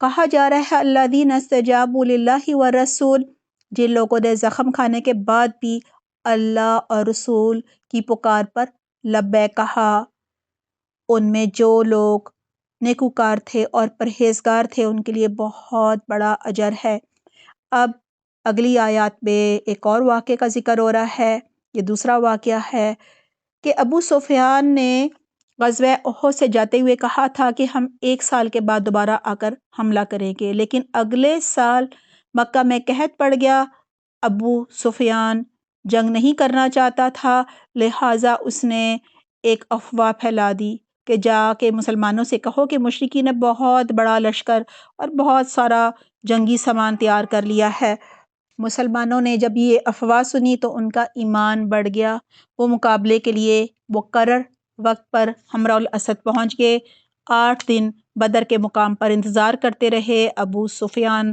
کہا جا رہا ہے الذین استجابوا للہ والرسول، جن لوگوں نے زخم کھانے کے بعد بھی اللہ اور رسول کی پکار پر لبیک کہا، ان میں جو لوگ نیکوکار تھے اور پرہیزگار تھے ان کے لیے بہت بڑا اجر ہے۔ اب اگلی آیات میں ایک اور واقعے کا ذکر ہو رہا ہے۔ یہ دوسرا واقعہ ہے کہ ابو سفیان نے غزوہ احد سے جاتے ہوئے کہا تھا کہ ہم 1 سال کے بعد دوبارہ آ کر حملہ کریں گے، لیکن اگلے سال مکہ میں قحط پڑ گیا۔ ابو سفیان جنگ نہیں کرنا چاہتا تھا، لہٰذا اس نے ایک افواہ پھیلا دی کہ جا کے مسلمانوں سے کہو کہ مشرکین نے بہت بڑا لشکر اور بہت سارا جنگی سامان تیار کر لیا ہے۔ مسلمانوں نے جب یہ افواہ سنی تو ان کا ایمان بڑھ گیا، وہ مقابلے کے لیے مقرر وقت پر حمراء الاسد پہنچ گئے۔ 8 دن بدر کے مقام پر انتظار کرتے رہے، ابو سفیان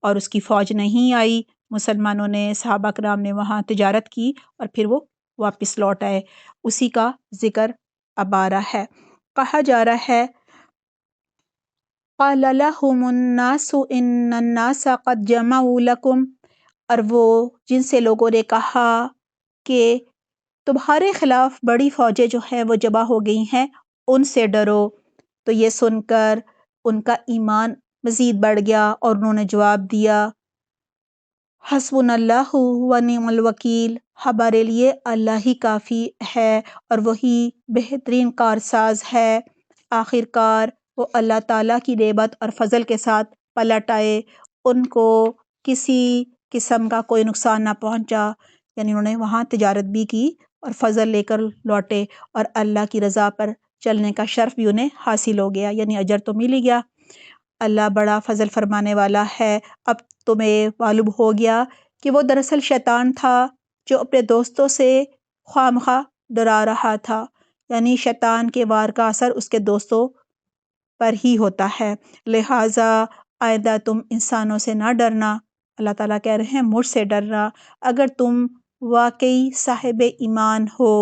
اور اس کی فوج نہیں آئی۔ مسلمانوں نے، صحابہ کرام نے وہاں تجارت کی اور پھر وہ واپس لوٹ آئے۔ اسی کا ذکر اب آ رہا ہے۔ کہا جا رہا ہے قال لهم الناس ان الناس قد جمعوا لكم، اور وہ جن سے لوگوں نے کہا کہ تمہارے خلاف بڑی فوجیں جو ہیں وہ جمع ہو گئی ہیں، ان سے ڈرو۔ تو یہ سن کر ان کا ایمان مزید بڑھ گیا اور انہوں نے جواب دیا حسبنا اللہ و نعم الوکیل، ہمارے لیے اللہ ہی کافی ہے اور وہی بہترین کارساز ہے۔ آخر کار وہ اللہ تعالیٰ کی نعمت اور فضل کے ساتھ پلٹ آئے، ان کو کسی قسم کا کوئی نقصان نہ پہنچا، یعنی انہوں نے وہاں تجارت بھی کی اور فضل لے کر لوٹے اور اللہ کی رضا پر چلنے کا شرف بھی انہیں حاصل ہو گیا، یعنی اجر تو مل ہی گیا۔ اللہ بڑا فضل فرمانے والا ہے۔ اب تمہیں معلوم ہو گیا کہ وہ دراصل شیطان تھا جو اپنے دوستوں سے خواہ مخواہ ڈرا رہا تھا، یعنی شیطان کے وار کا اثر اس کے دوستوں پر ہی ہوتا ہے، لہٰذا آئندہ تم انسانوں سے نہ ڈرنا، اللہ تعالیٰ کہہ رہے ہیں مجھ سے ڈرنا اگر تم واقعی صاحب ایمان ہو۔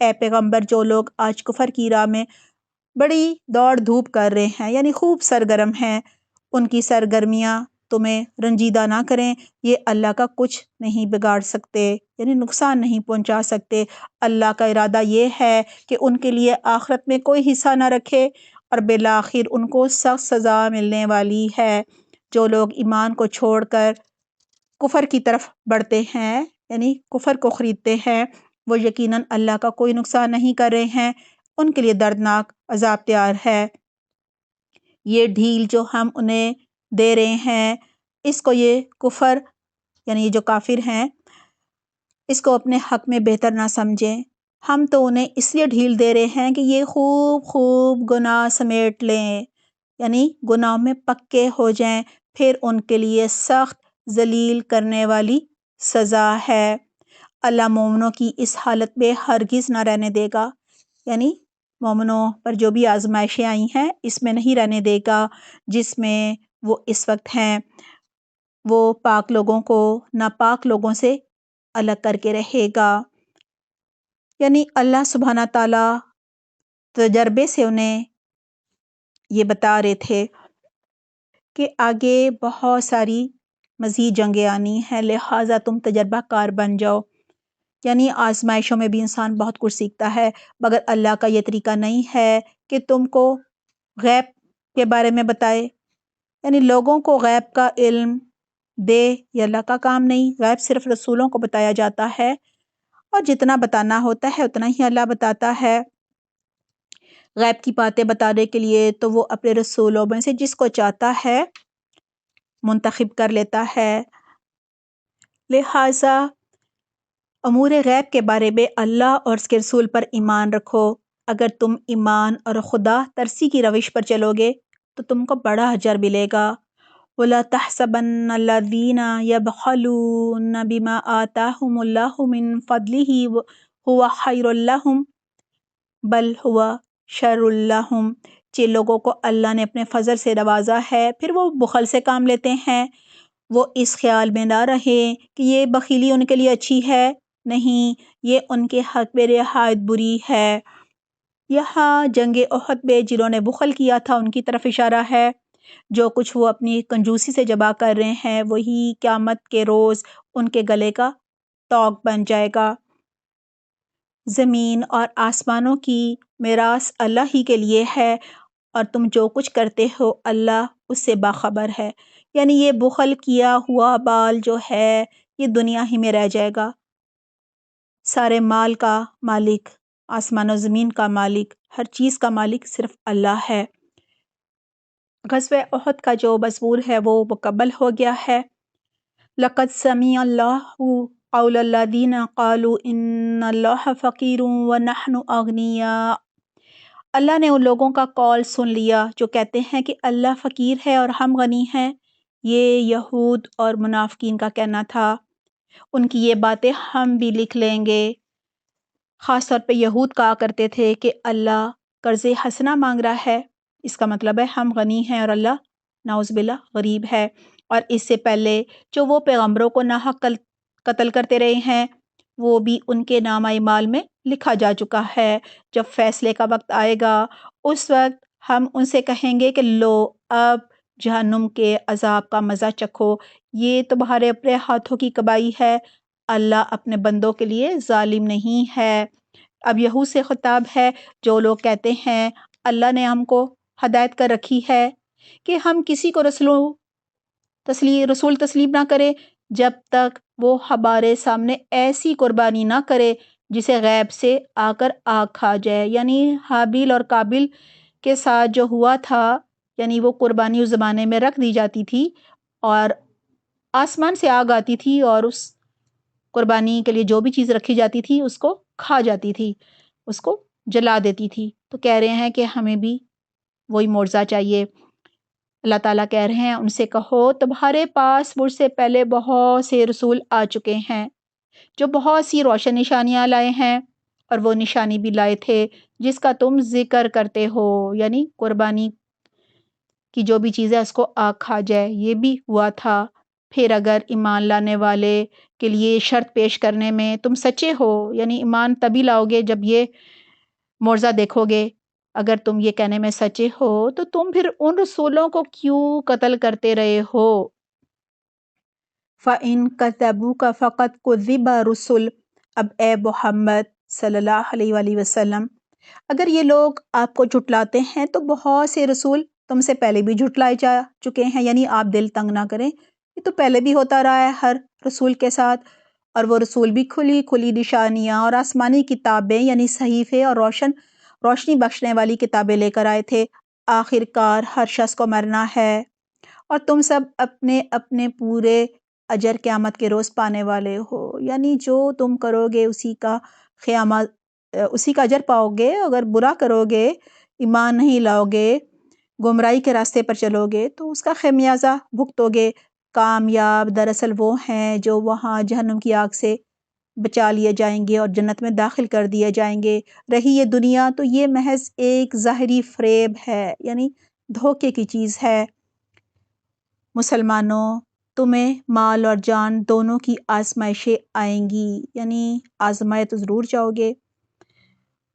اے پیغمبر، جو لوگ آج کفر کی راہ میں بڑی دوڑ دھوپ کر رہے ہیں، یعنی خوب سرگرم ہیں، ان کی سرگرمیاں تمہیں رنجیدہ نہ کریں، یہ اللہ کا کچھ نہیں بگاڑ سکتے، یعنی نقصان نہیں پہنچا سکتے۔ اللہ کا ارادہ یہ ہے کہ ان کے لیے آخرت میں کوئی حصہ نہ رکھے اور بالآخر ان کو سخت سزا ملنے والی ہے۔ جو لوگ ایمان کو چھوڑ کر کفر کی طرف بڑھتے ہیں، یعنی کفر کو خریدتے ہیں، وہ یقیناً اللہ کا کوئی نقصان نہیں کر رہے ہیں، ان کے لیے دردناک عذاب تیار ہے۔ یہ ڈھیل جو ہم انہیں دے رہے ہیں، اس کو یہ کفر، یعنی یہ جو کافر ہیں، اس کو اپنے حق میں بہتر نہ سمجھیں۔ ہم تو انہیں اس لیے ڈھیل دے رہے ہیں کہ یہ خوب گناہ سمیٹ لیں، یعنی گناہ میں پکے ہو جائیں، پھر ان کے لیے سخت ذلیل کرنے والی سزا ہے۔ اللہ مومنوں کی اس حالت میں ہرگز نہ رہنے دے گا، یعنی مومنوں پر جو بھی آزمائشیں آئی ہیں اس میں نہیں رہنے دے گا جس میں وہ اس وقت ہیں۔ وہ پاک لوگوں کو ناپاک لوگوں سے الگ کر کے رہے گا، یعنی اللہ سبحانہ تعالیٰ تجربے سے انہیں یہ بتا رہے تھے کہ آگے بہت ساری مزید جنگیں آنی ہیں، لہٰذا تم تجربہ کار بن جاؤ۔ یعنی آزمائشوں میں بھی انسان بہت کچھ سیکھتا ہے، مگر اللہ کا یہ طریقہ نہیں ہے کہ تم کو غیب کے بارے میں بتائے، یعنی لوگوں کو غیب کا علم دے، یہ اللہ کا کام نہیں، غیب صرف رسولوں کو بتایا جاتا ہے اور جتنا بتانا ہوتا ہے اتنا ہی اللہ بتاتا ہے۔ غیب کی باتیں بتانے کے لیے تو وہ اپنے رسولوں میں سے جس کو چاہتا ہے منتخب کر لیتا ہے، لہٰذا امور غیب کے بارے میں اللہ اور اس کے رسول پر ایمان رکھو۔ اگر تم ایمان اور خدا ترسی کی روش پر چلو گے تو تم کو بڑا اجر ملے گا۔ وَلَا تَحْسَبَنَّ الَّذِينَ يَبْخَلُونَ بِمَا آتَاهُمُ اللَّهُ مِنْ فَضْلِهِ هُوَ خَيْرٌ لَّهُمْ بَلْ هُوَ شَرٌّ لَّهُمْ، جن لوگوں کو اللہ نے اپنے فضل سے نوازا ہے پھر وہ بخل سے کام لیتے ہیں، وہ اس خیال میں نہ رہیں کہ یہ بخیلی ان کے لیے اچھی ہے، نہیں، یہ ان کے حق میں نہایت بری ہے۔ یہاں جنگ احد میں جنہوں نے بخل کیا تھا ان کی طرف اشارہ ہے، جو کچھ وہ اپنی کنجوسی سے جمع کر رہے ہیں وہی قیامت کے روز ان کے گلے کا طوق بن جائے گا۔ زمین اور آسمانوں کی میراث اللہ ہی کے لیے ہے اور تم جو کچھ کرتے ہو اللہ اس سے باخبر ہے۔ یعنی یہ بخل کیا ہوا بال جو ہے یہ دنیا ہی میں رہ جائے گا۔ سارے مال کا مالک، آسمان و زمین کا مالک، ہر چیز کا مالک صرف اللہ ہے۔ غزوہ احد کا جو مضمون ہے وہ مکمل ہو گیا ہے۔ لقد سمع اللہ قول الذین قالوا ان اللہ فقیر ونحن اغنیاء۔ اللہ نے ان لوگوں کا قول سن لیا جو کہتے ہیں کہ اللہ فقیر ہے اور ہم غنی ہیں۔ یہ یہود اور منافقین کا کہنا تھا۔ ان کی یہ باتیں ہم بھی لکھ لیں گے۔ خاص طور پہ یہود کہا کرتے تھے کہ اللہ قرض حسنہ مانگ رہا ہے، اس کا مطلب ہے ہم غنی ہیں اور اللہ نعوذ باللہ غریب ہے۔ اور اس سے پہلے جو وہ پیغمبروں کو ناحق قتل کرتے رہے ہیں وہ بھی ان کے نامہ اعمال میں لکھا جا چکا ہے۔ جب فیصلے کا وقت آئے گا اس وقت ہم ان سے کہیں گے کہ لو اب جہنم کے عذاب کا مزہ چکھو، یہ تمہارے اپنے ہاتھوں کی کمائی ہے، اللہ اپنے بندوں کے لیے ظالم نہیں ہے۔ اب یہود سے خطاب ہے جو لوگ کہتے ہیں اللہ نے ہم کو ہدایت کر رکھی ہے کہ ہم کسی کو رسول تسلیم نہ کرے جب تک وہ ہمارے سامنے ایسی قربانی نہ کرے جسے غیب سے آ کر آگ کھا جائے۔ یعنی حابیل اور قابل کے ساتھ جو ہوا تھا، یعنی وہ قربانی اس زمانے میں رکھ دی جاتی تھی اور آسمان سے آگ آتی تھی اور اس قربانی کے لیے جو بھی چیز رکھی جاتی تھی اس کو کھا جاتی تھی، اس کو جلا دیتی تھی۔ تو کہہ رہے ہیں کہ ہمیں بھی وہی معجزہ چاہیے۔ اللہ تعالیٰ کہہ رہے ہیں ان سے کہو تمہارے پاس مجھ سے پہلے بہت سے رسول آ چکے ہیں جو بہت سی روشن نشانیاں لائے ہیں اور وہ نشانی بھی لائے تھے جس کا تم ذکر کرتے ہو، یعنی قربانی کی جو بھی چیز ہے اس کو آگ کھا جائے، یہ بھی ہوا تھا۔ پھر اگر ایمان لانے والے کے لیے شرط پیش کرنے میں تم سچے ہو، یعنی ایمان تبھی لاؤ گے جب یہ معجزہ دیکھو گے، اگر تم یہ کہنے میں سچے ہو تو تم پھر ان رسولوں کو کیوں قتل کرتے رہے ہو؟ فَإِن كَذَّبُوكَ فَقَدْ كُذِّبَ رُسُلٌ۔ اب اے محمد صلی اللہ علیہ وآلہ وسلم اگر یہ لوگ آپ کو جھٹلاتے ہیں تو بہت سے رسول تم سے پہلے بھی جھٹلائے جا چکے ہیں، یعنی آپ دل تنگ نہ کریں، یہ تو پہلے بھی ہوتا رہا ہے ہر رسول کے ساتھ، اور وہ رسول بھی کھلی کھلی نشانیاں اور آسمانی کتابیں یعنی صحیفے اور روشنی بخشنے والی کتابیں لے کر آئے تھے۔ آخر کار ہر شخص کو مرنا ہے اور تم سب اپنے اپنے پورے اجر قیامت کے روز پانے والے ہو، یعنی جو تم کرو گے اسی کا اجر پاؤ گے۔ اگر برا کرو گے، ایمان نہیں لاؤ گے، گمراہی کے راستے پر چلو گے تو اس کا خمیازہ بھگتو گے۔ کامیاب دراصل وہ ہیں جو وہاں جہنم کی آگ سے بچا لیے جائیں گے اور جنت میں داخل کر دیے جائیں گے۔ رہی یہ دنیا تو یہ محض ایک ظاہری فریب ہے، یعنی دھوکے کی چیز ہے۔ مسلمانوں تمہیں مال اور جان دونوں کی آزمائشیں آئیں گی، یعنی آزمائے تو ضرور جاؤ گے،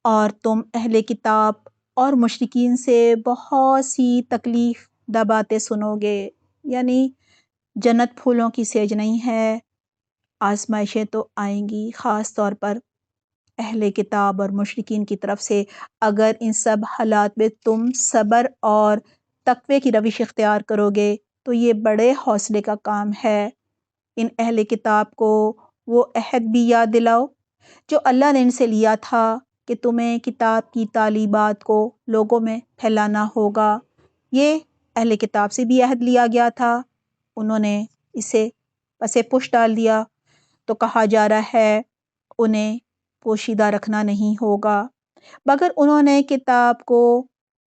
اور تم اہل کتاب اور مشرکین سے بہت سی تکلیف دہ باتیں سنو گے، یعنی جنت پھولوں کی سیج نہیں ہے، آزمائشیں تو آئیں گی، خاص طور پر اہل کتاب اور مشرکین کی طرف سے۔ اگر ان سب حالات میں تم صبر اور تقوی کی روش اختیار کرو گے تو یہ بڑے حوصلے کا کام ہے۔ ان اہل کتاب کو وہ عہد بھی یاد دلاؤ جو اللہ نے ان سے لیا تھا کہ تمہیں کتاب کی تعلیمات کو لوگوں میں پھیلانا ہوگا۔ یہ اہل کتاب سے بھی عہد لیا گیا تھا، انہوں نے اسے پس پش ڈال دیا، تو کہا جا رہا ہے انہیں پوشیدہ رکھنا نہیں ہوگا، مگر انہوں نے کتاب کو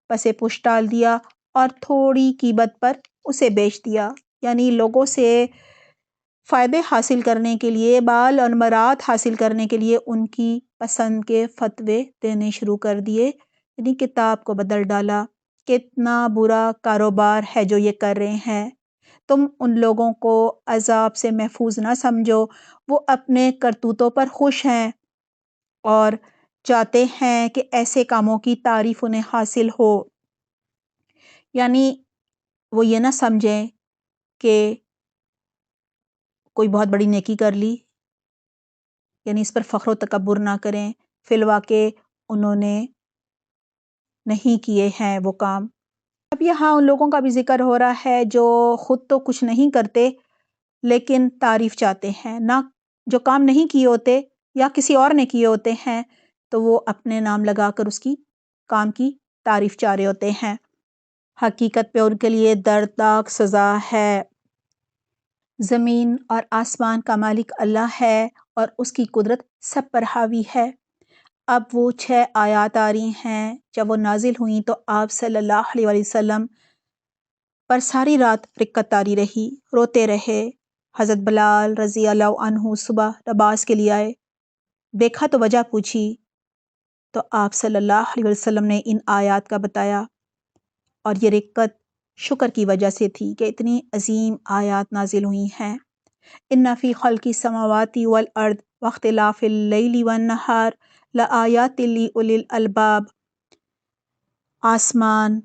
پس پش ڈال دیا اور تھوڑی قیمت پر اسے بیچ دیا، یعنی لوگوں سے فائدے حاصل کرنے کے لیے، بال اور مراد حاصل کرنے کے لیے ان کی پسند کے فتوے دینے شروع کر دیے، یعنی کتاب کو بدل ڈالا۔ کتنا برا کاروبار ہے جو یہ کر رہے ہیں۔ تم ان لوگوں کو عذاب سے محفوظ نہ سمجھو، وہ اپنے کرتوتوں پر خوش ہیں اور چاہتے ہیں کہ ایسے کاموں کی تعریف انہیں حاصل ہو، یعنی وہ یہ نہ سمجھیں کہ کوئی بہت بڑی نیکی کر لی، یعنی اس پر فخر و تکبر نہ کریں، فی الواقع انہوں نے نہیں کیے ہیں وہ کام۔ اب یہاں ان لوگوں کا بھی ذکر ہو رہا ہے جو خود تو کچھ نہیں کرتے لیکن تعریف چاہتے ہیں، نہ جو کام نہیں کیے ہوتے یا کسی اور نے کیے ہوتے ہیں تو وہ اپنے نام لگا کر اس کی کام کی تعریف چاہ رہے ہوتے ہیں۔ حقیقت پہ ان کے لیے دردناک سزا ہے۔ زمین اور آسمان کا مالک اللہ ہے اور اس کی قدرت سب پر حاوی ہے۔ اب وہ 6 آیات آ رہی ہیں، جب وہ نازل ہوئیں تو آپ صلی اللہ علیہ وسلم پر ساری رات رکعت طاری رہی، روتے رہے۔ حضرت بلال رضی اللہ عنہ صبح نماز کے لیے آئے، دیکھا تو وجہ پوچھی تو آپ صلی اللہ علیہ وسلم نے ان آیات کا بتایا، اور یہ رکعت شکر کی وجہ سے تھی کہ اتنی عظیم آیات نازل ہوئی ہیں۔ ان فی خلق السماوات والارض واختلاف اللیل والنہار لآیات لأولی الالباب، آسمان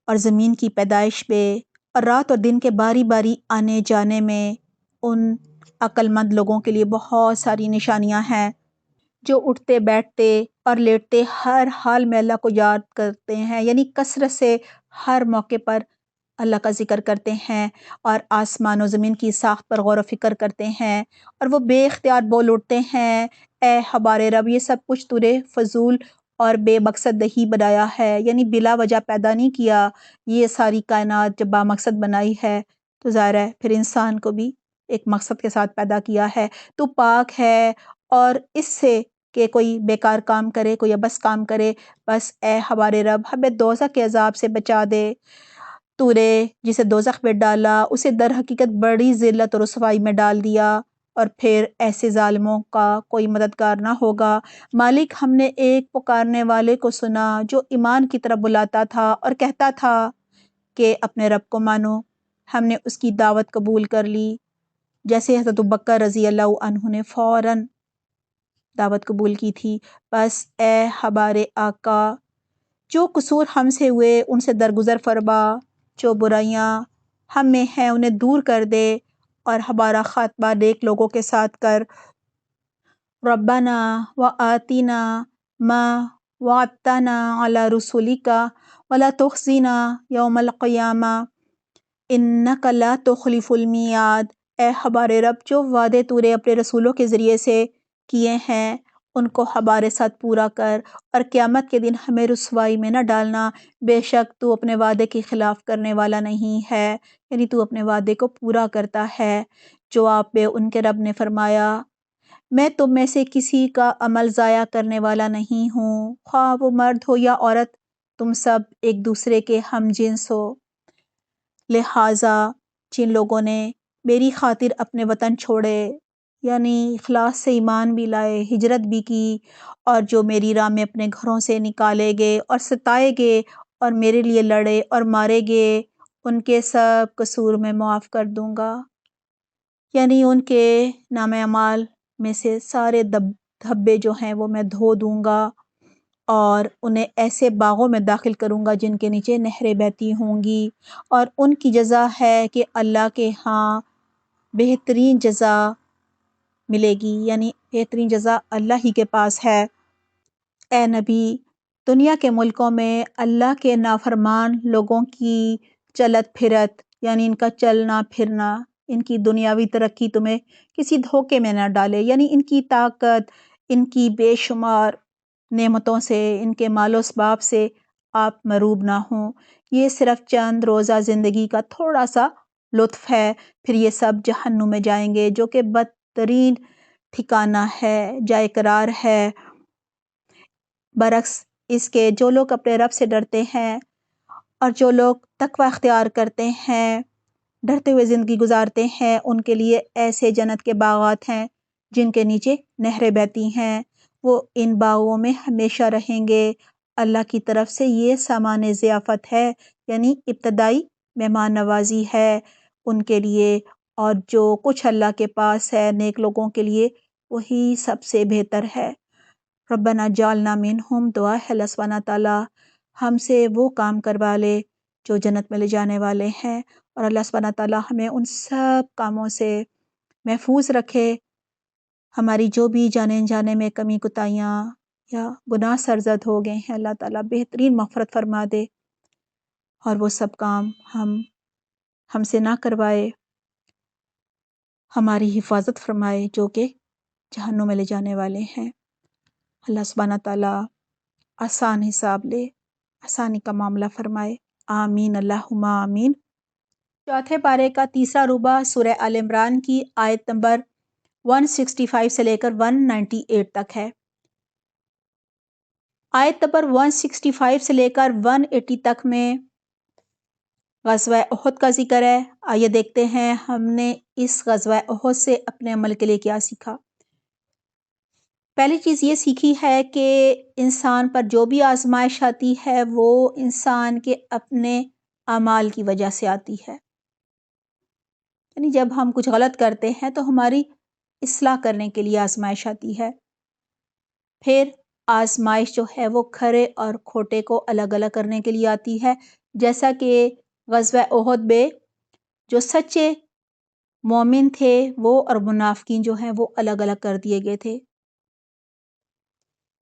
اور زمین کی پیدائش پہ اور رات اور دن کے باری باری آنے جانے میں ان عقل مند لوگوں کے لیے بہت ساری نشانیاں ہیں جو اٹھتے بیٹھتے اور لیٹتے ہر حال میں اللہ کو یاد کرتے ہیں، یعنی کثرت سے ہر موقع پر اللہ کا ذکر کرتے ہیں اور آسمان و زمین کی ساخت پر غور و فکر کرتے ہیں، اور وہ بے اختیار بول اٹھتے ہیں، اے ہمارے رب یہ سب کچھ تو نے فضول اور بے مقصد نہیں بنایا ہے، یعنی بلا وجہ پیدا نہیں کیا، یہ ساری کائنات جب با مقصد بنائی ہے تو ظاہر ہے پھر انسان کو بھی ایک مقصد کے ساتھ پیدا کیا ہے، تو پاک ہے اور اس سے کہ کوئی بیکار کام کرے، کوئی عبث کام کرے، بس اے ہمارے رب ہمیں دوزخ کے عذاب سے بچا دے۔ تو نے جسے دوزخ میں ڈالا اسے در حقیقت بڑی ذلت اور رسوائی میں ڈال دیا، اور پھر ایسے ظالموں کا کوئی مددگار نہ ہوگا۔ مالک ہم نے ایک پکارنے والے کو سنا جو ایمان کی طرف بلاتا تھا اور کہتا تھا کہ اپنے رب کو مانو، ہم نے اس کی دعوت قبول کر لی، جیسے حضرت ابوبکر رضی اللہ عنہ نے فوراً دعوت قبول کی تھی۔ بس اے ہمارے آقا جو قصور ہم سے ہوئے ان سے درگزر فرما، جو برائیاں ہم میں ہیں انہیں دور کر دے اور ہمارا خاتمہ نیک لوگوں کے ساتھ کر۔ ربنا وآتنا ما وعدتنا علی رسولک ولا تخزنا یوم القیامہ انک لا تخلف المیعاد۔ اے ہمارے رب جو وعدے تو نے اپنے رسولوں کے ذریعے سے کیے ہیں ان کو ہمارے ساتھ پورا کر، اور قیامت کے دن ہمیں رسوائی میں نہ ڈالنا، بے شک تو اپنے وعدے کے خلاف کرنے والا نہیں ہے، یعنی تو اپنے وعدے کو پورا کرتا ہے۔ جواب میں ان کے رب نے فرمایا، میں تم میں سے کسی کا عمل ضائع کرنے والا نہیں ہوں، خواہ وہ مرد ہو یا عورت، تم سب ایک دوسرے کے ہم جنس ہو۔ لہٰذا جن لوگوں نے میری خاطر اپنے وطن چھوڑے، یعنی اخلاص سے ایمان بھی لائے، ہجرت بھی کی، اور جو میری راہ میں اپنے گھروں سے نکالے گئے اور ستائے گئے اور میرے لیے لڑے اور مارے گئے، ان کے سب قصور میں معاف کر دوں گا، یعنی ان کے نام اعمال میں سے سارے دھبے جو ہیں وہ میں دھو دوں گا، اور انہیں ایسے باغوں میں داخل کروں گا جن کے نیچے نہریں بہتی ہوں گی، اور ان کی جزا ہے کہ اللہ کے ہاں بہترین جزا ملے گی، یعنی بہترین جزا اللہ ہی کے پاس ہے۔ اے نبی دنیا کے ملکوں میں اللہ کے نافرمان لوگوں کی چلت پھرت، یعنی ان کا چلنا پھرنا، ان کی دنیاوی ترقی تمہیں کسی دھوکے میں نہ ڈالے، یعنی ان کی طاقت، ان کی بے شمار نعمتوں سے، ان کے مال و اسباب سے آپ مروب نہ ہوں، یہ صرف چند روزہ زندگی کا تھوڑا سا لطف ہے، پھر یہ سب جہنم میں جائیں گے جو کہ بدترین ٹھکانہ ہے، جائے قرار ہے۔ برعکس اس کے جو لوگ اپنے رب سے ڈرتے ہیں اور جو لوگ تقوی اختیار کرتے ہیں، ڈرتے ہوئے زندگی گزارتے ہیں، ان کے لیے ایسے جنت کے باغات ہیں جن کے نیچے نہریں بہتی ہیں، وہ ان باغوں میں ہمیشہ رہیں گے۔ اللہ کی طرف سے یہ سامان ضیافت ہے، یعنی ابتدائی مہمان نوازی ہے ان کے لیے، اور جو کچھ اللہ کے پاس ہے نیک لوگوں کے لیے وہی سب سے بہتر ہے۔ ربنا جعلنا منہم، دعا ہے اللہ سبحانہ تعالیٰ ہم سے وہ کام کروا لے جو جنت میں لے جانے والے ہیں، اور اللہ سبحانہ تعالیٰ ہمیں ان سب کاموں سے محفوظ رکھے۔ ہماری جو بھی جانے انجانے میں کمی کوتاہیاں یا گناہ سرزد ہو گئے ہیں، اللہ تعالیٰ بہترین مغفرت فرما دے اور وہ سب کام ہم سے نہ کروائے، ہماری حفاظت فرمائے جو کہ جہنم میں لے جانے والے ہیں۔ اللہ سبحانہ تعالیٰ آسان حساب لے، آسانی کا معاملہ فرمائے، آمین اللہم آمین۔ چوتھے پارے کا تیسرا ربع سورہ آل عمران کی آیت نمبر 165 سے لے کر 198 تک ہے۔ آیت نمبر 165 سے لے کر 180 تک میں غزوہ احد کا ذکر ہے۔ آئیے دیکھتے ہیں ہم نے اس غزوہ احد سے اپنے عمل کے لیے کیا سیکھا۔ پہلی چیز یہ سیکھی ہے کہ انسان پر جو بھی آزمائش آتی ہے وہ انسان کے اپنے اعمال کی وجہ سے آتی ہے، یعنی جب ہم کچھ غلط کرتے ہیں تو ہماری اصلاح کرنے کے لیے آزمائش آتی ہے۔ پھر آزمائش جو ہے وہ کھرے اور کھوٹے کو الگ الگ کرنے کے لیے آتی ہے، جیسا کہ غزوہ احد میں جو سچے مومن تھے وہ اور منافقین جو ہیں وہ الگ الگ کر دیے گئے تھے،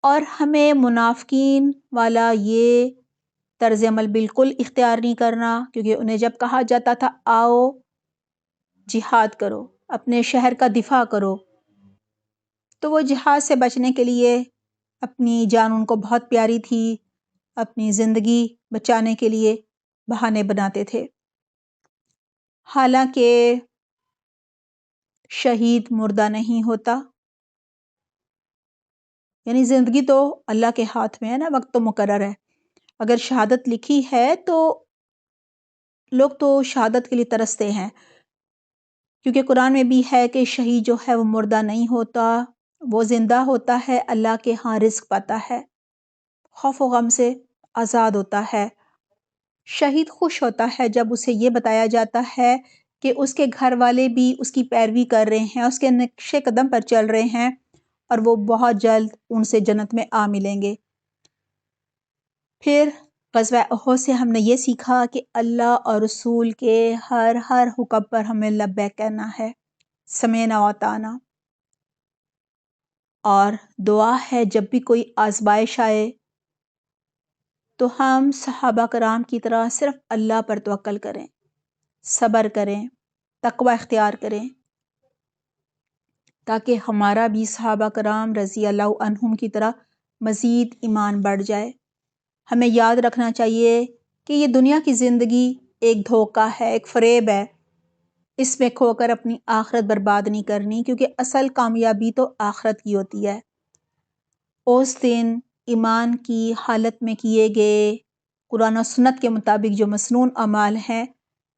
اور ہمیں منافقین والا یہ طرز عمل بالکل اختیار نہیں کرنا، کیونکہ انہیں جب کہا جاتا تھا آؤ جہاد کرو، اپنے شہر کا دفاع کرو، تو وہ جہاد سے بچنے کے لیے اپنی جان ان کو بہت پیاری تھی، اپنی زندگی بچانے کے لیے بہانے بناتے تھے۔ حالانکہ شہید مردہ نہیں ہوتا، یعنی زندگی تو اللہ کے ہاتھ میں ہے نا، وقت تو مقرر ہے۔ اگر شہادت لکھی ہے تو لوگ تو شہادت کے لیے ترستے ہیں، کیونکہ قرآن میں بھی ہے کہ شہید جو ہے وہ مردہ نہیں ہوتا، وہ زندہ ہوتا ہے، اللہ کے ہاں رزق پاتا ہے، خوف و غم سے آزاد ہوتا ہے۔ شہید خوش ہوتا ہے جب اسے یہ بتایا جاتا ہے کہ اس کے گھر والے بھی اس کی پیروی کر رہے ہیں، اس کے نقش قدم پر چل رہے ہیں، اور وہ بہت جلد ان سے جنت میں آ ملیں گے۔ پھر غزوہ احد سے ہم نے یہ سیکھا کہ اللہ اور رسول کے ہر حکم پر ہمیں لبیک کہنا ہے، سمعنا و اطعنا، اور دعا ہے جب بھی کوئی آزمائش آئے تو ہم صحابہ کرام کی طرح صرف اللہ پر توکل کریں، صبر کریں، تقوی اختیار کریں، تاکہ ہمارا بھی صحابہ کرام رضی اللہ عنہم کی طرح مزید ایمان بڑھ جائے۔ ہمیں یاد رکھنا چاہیے کہ یہ دنیا کی زندگی ایک دھوکہ ہے، ایک فریب ہے، اس میں کھو کر اپنی آخرت برباد نہیں کرنی، کیونکہ اصل کامیابی تو آخرت کی ہوتی ہے۔ اس دن ایمان کی حالت میں کیے گئے قرآن و سنت کے مطابق جو مسنون اعمال ہیں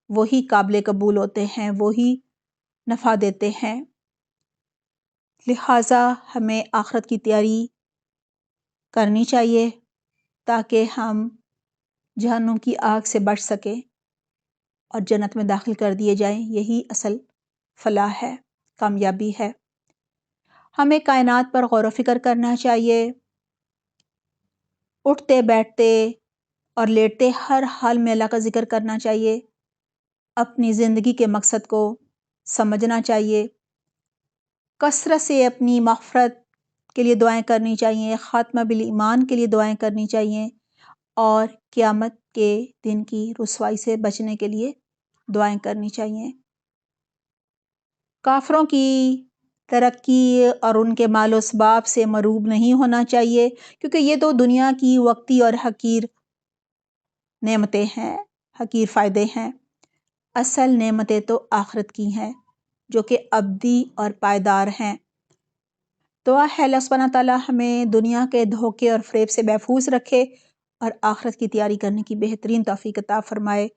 وہی قابل قبول ہوتے ہیں، وہی نفع دیتے ہیں۔ لہٰذا ہمیں آخرت کی تیاری کرنی چاہیے تاکہ ہم جہنم کی آگ سے بچ سکیں اور جنت میں داخل کر دیے جائیں۔ یہی اصل فلاح ہے، کامیابی ہے۔ ہمیں کائنات پر غور و فکر کرنا چاہیے، اٹھتے بیٹھتے اور لیٹتے ہر حال میں اللہ کا ذکر کرنا چاہیے، اپنی زندگی کے مقصد کو سمجھنا چاہیے، کثرت سے اپنی مغفرت کے لیے دعائیں کرنی چاہیے، خاتمہ بالایمان کے لیے دعائیں کرنی چاہیے، اور قیامت کے دن کی رسوائی سے بچنے کے لیے دعائیں کرنی چاہیے۔ کافروں کی ترقی اور ان کے مال و اسباب سے مروب نہیں ہونا چاہیے، کیونکہ یہ تو دنیا کی وقتی اور حقیر نعمتیں ہیں، حقیر فائدے ہیں۔ اصل نعمتیں تو آخرت کی ہیں جو کہ ابدی اور پائیدار ہیں۔ دعا ہے اللہ سبحانہ تعالیٰ ہمیں دنیا کے دھوکے اور فریب سے محفوظ رکھے اور آخرت کی تیاری کرنے کی بہترین توفیق عطا فرمائے۔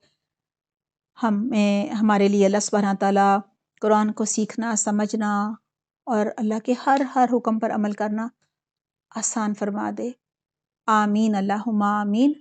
ہمارے لیے اللہ سبحانہ تعالیٰ قرآن کو سیکھنا، سمجھنا اور اللہ کے ہر حکم پر عمل کرنا آسان فرما دے۔ آمین اللہم آمین۔